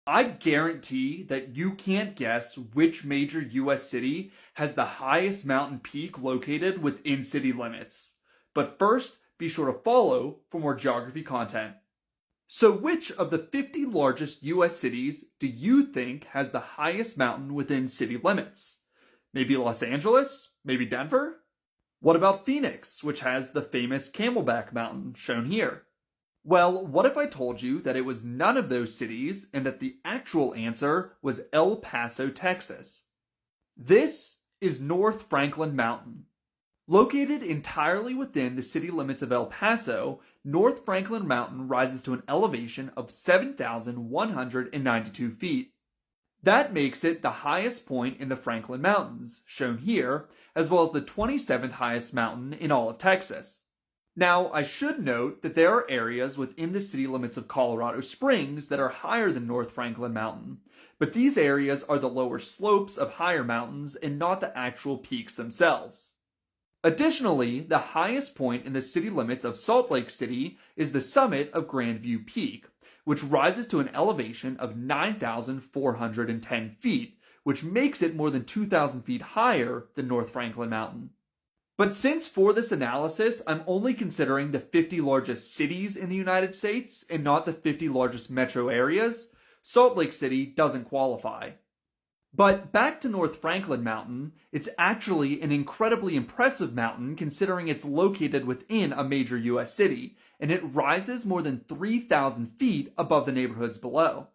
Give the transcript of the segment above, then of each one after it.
I guarantee that you can't guess which major US city has the highest mountain peak located within city limits. But first, be sure to follow for more geography content. So, which of the 50 largest US cities do you think has the highest mountain within city limits? Maybe Los Angeles? Maybe Denver? What about Phoenix, which has the famous Camelback Mountain shown here? Well, what if I told you that it was none of those cities and that the actual answer was El Paso, Texas? This is North Franklin Mountain. Located entirely within the city limits of El Paso, North Franklin Mountain rises to an elevation of 7,192 feet. That makes it the highest point in the Franklin Mountains, shown here, as well as the 27th highest mountain in all of Texas. Now, I should note that there are areas within the city limits of Colorado Springs that are higher than North Franklin Mountain, but these areas are the lower slopes of higher mountains and not the actual peaks themselves. Additionally, the highest point in the city limits of Salt Lake City is the summit of Grandview Peak, which rises to an elevation of 9,410 feet, which makes it more than 2,000 feet higher than North Franklin Mountain. But since for this analysis, I'm only considering the 50 largest cities in the United States and not the 50 largest metro areas, Salt Lake City doesn't qualify. But back to North Franklin Mountain, it's actually an incredibly impressive mountain considering it's located within a major US city, and it rises more than 3,000 feet above the neighborhoods below.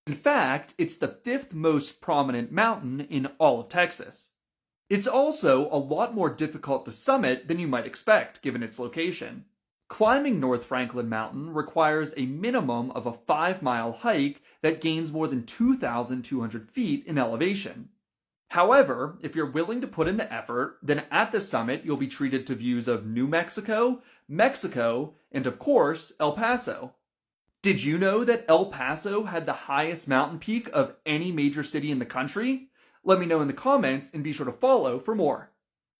In fact, it's the fifth most prominent mountain in all of Texas. It's also a lot more difficult to summit than you might expect, given its location. Climbing North Franklin Mountain requires a minimum of a 5-mile hike that gains more than 2,200 feet in elevation. However, if you're willing to put in the effort, then at the summit you'll be treated to views of New Mexico, Mexico, and of course, El Paso. Did you know that El Paso had the highest mountain peak of any major city in the country? Let me know in the comments and be sure to follow for more.